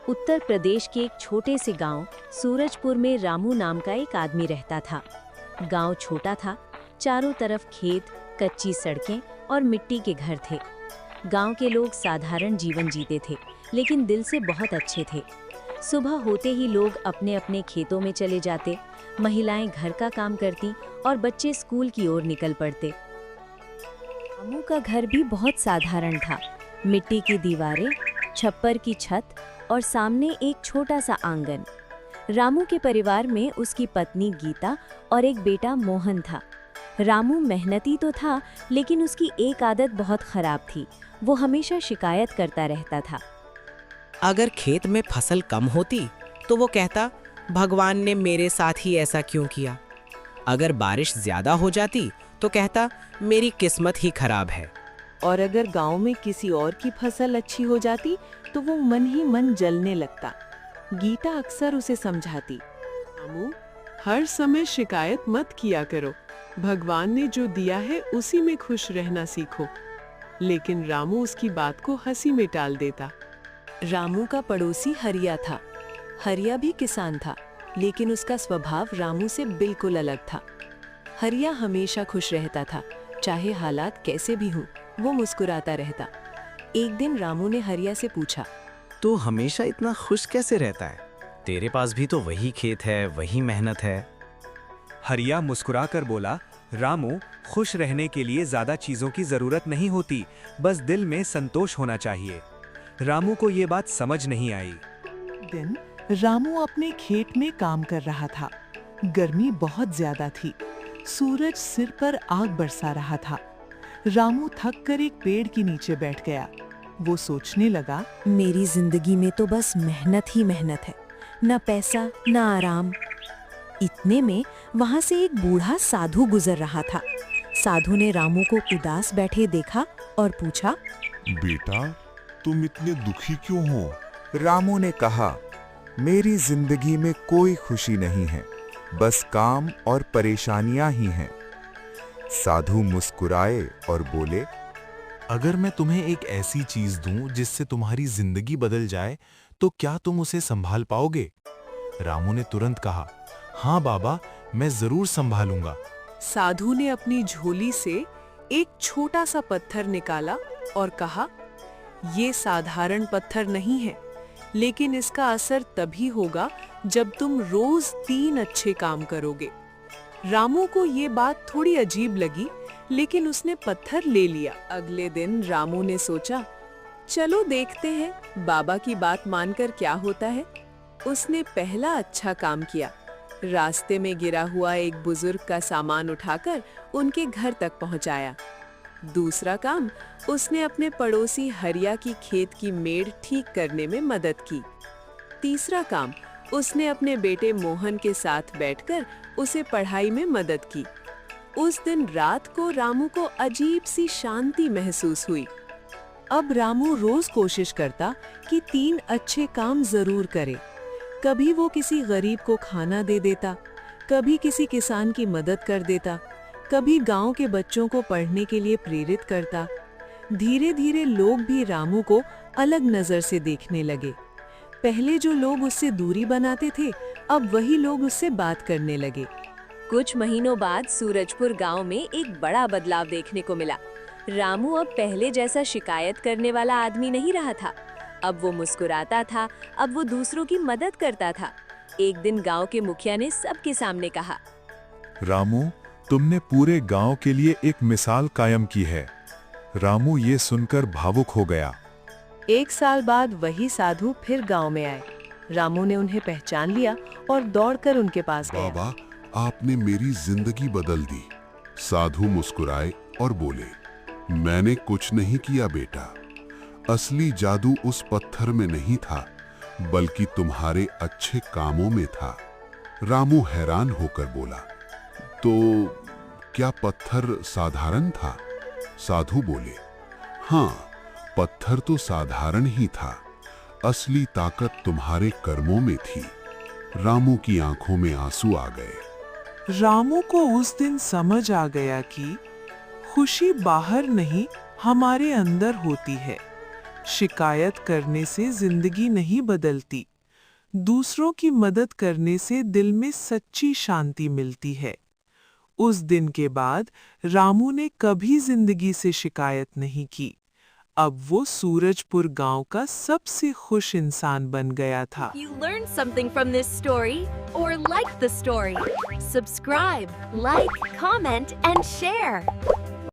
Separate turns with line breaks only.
उत्तर प्रदेश के एक छोटे से गांव सूरजपुर में रामू नाम का एक आदमी रहता था। गांव छोटा था, चारों तरफ खेत, कच्ची सड़कें और मिट्टी के घर थे। गांव के लोग साधारण जीवन जीते थे, लेकिन दिल से बहुत अच्छे थे। सुबह होते ही लोग अपने अपने खेतों में चले जाते, महिलाएं घर का काम करती और बच्चे स्कूल की ओर निकल पड़ते। रामू का घर भी बहुत साधारण था। मिट्टी की दीवारें, छप्पर की छत और सामने एक छोटा सा आंगन। रामू के परिवार में उसकी पत्नी गीता और एक बेटा मोहन था। रामू मेहनती तो था, लेकिन उसकी एक आदत बहुत खराब थी। वो हमेशा शिकायत करता रहता था।
अगर खेत में फसल कम होती तो वो कहता, भगवान ने मेरे साथ ही ऐसा क्यों किया। अगर बारिश ज्यादा हो जाती तो कहता, मेरी किस्मत ही खराब है।
और अगर गांव में किसी और की फसल अच्छी हो जाती तो वो मन ही मन जलने लगता। गीता अक्सर उसे समझाती,
रामू, हर समय शिकायत मत किया करो। भगवान ने जो दिया है उसी में खुश रहना सीखो। लेकिन रामू उसकी बात को हंसी में टाल देता।
रामू का पड़ोसी हरिया था। हरिया भी किसान था, लेकिन उसका स्वभाव रामू से बिल्कुल अलग था। हरिया हमेशा खुश रहता था, चाहे हालात कैसे भी हों, वो मुस्कुराता रहता। एक दिन रामू ने हरिया से पूछा,
तू हमेशा इतना खुश कैसे रहता है? तेरे पास भी तो वही खेत है, वही मेहनत है।
हरिया मुस्कुराकर बोला, रामू, खुश रहने के लिए ज्यादा चीजों की जरूरत नहीं होती, बस दिल में संतोष होना चाहिए। रामू को ये बात समझ नहीं आई।
दिन रामू अपने खेत में काम कर रहा था। गर्मी बहुत ज्यादा थी। सूरज सिर पर आग बरसा रहा था। रामू थक कर एक पेड़ के नीचे बैठ गया। वो सोचने लगा,
मेरी जिंदगी में तो बस मेहनत ही मेहनत है, न पैसा न आराम। इतने में वहां से एक बूढ़ा साधु गुजर रहा था। साधु ने रामू को उदास बैठे देखा और पूछा,
बेटा, तुम इतने दुखी क्यों हो?
रामू ने कहा, मेरी जिंदगी में कोई खुशी नहीं है, बस काम और परेशानियां ही हैं। साधु मुस्कुराए और बोले,
अगर मैं तुम्हें एक ऐसी चीज दूं जिससे तुम्हारी जिंदगी बदल जाए, तो क्या तुम उसे संभाल पाओगे? रामू ने तुरंत कहा, हाँ बाबा, मैं जरूर संभालूंगा।
साधु ने अपनी झोली से एक छोटा सा पत्थर निकाला और कहा, ये साधारण पत्थर नहीं है, लेकिन इसका असर तभी होगा जब तुम रोज 3 अच्छे काम करोगे। रामू को ये बात थोड़ी अजीब लगी, लेकिन उसने पत्थर ले लिया। अगले दिन रामू ने सोचा, चलो देखते हैं बाबा की बात मानकर क्या होता है। उसने पहला अच्छा काम किया। रास्ते में गिरा हुआ एक बुजुर्ग का सामान उठाकर उनके घर तक पहुंचाया। दूसरा काम, उसने अपने पड़ोसी हरिया की खेत की मेड़ ठीक करने में मदद की। तीसरा काम, उसने अपने बेटे मोहन के साथ बैठकर उसे पढ़ाई में मदद की। उस दिन रात को रामू को अजीब सी शांति महसूस हुई।
अब रामू रोज कोशिश करता कि 3 अच्छे काम जरूर करे। कभी वो किसी गरीब को खाना दे देता, कभी किसी किसान की मदद कर देता, कभी गांव के बच्चों को पढ़ने के लिए प्रेरित करता। धीरे धीरे लोग भी रामू को अलग नजर से देखने लगे। पहले जो लोग उससे दूरी बनाते थे, अब वही लोग उससे बात करने लगे।
कुछ महीनों बाद सूरजपुर गांव में एक बड़ा बदलाव देखने को मिला। रामू अब पहले जैसा शिकायत करने वाला आदमी नहीं रहा था। अब वो मुस्कुराता था, अब वो दूसरों की मदद करता था। एक दिन गांव के मुखिया ने सबके सामने कहा,
रामू, तुमने पूरे गांव के लिए एक मिसाल कायम की है। रामू ये सुनकर भावुक हो गया।
1 साल बाद वही साधु फिर गांव में आए। रामू ने उन्हें पहचान लिया और दौड़कर उनके पास गया।
बाबा, आपने मेरी जिंदगी बदल दी। साधु मुस्कुराए और बोले, मैंने कुछ नहीं किया बेटा। असली जादू उस पत्थर में नहीं था, बल्कि तुम्हारे अच्छे कामों में था। रामू हैरान होकर बोला, तो क्या पत्थर साधारण था? साधु बोले, हाँ, पत्थर तो साधारण ही था, असली ताकत तुम्हारे कर्मों में थी। रामू की आंखों में आंसू आ गए।
रामू को उस दिन समझ आ गया कि खुशी बाहर नहीं, हमारे अंदर होती है।
शिकायत करने से जिंदगी नहीं बदलती। दूसरों की मदद करने से दिल में सच्ची शांति मिलती है। उस दिन के बाद रामू ने कभी जिंदगी से शिकायत नहीं की। अब वो सूरजपुर गांव का सबसे खुश इंसान बन गया था।
If you learned something from this story or liked the story, subscribe, like, comment, and share.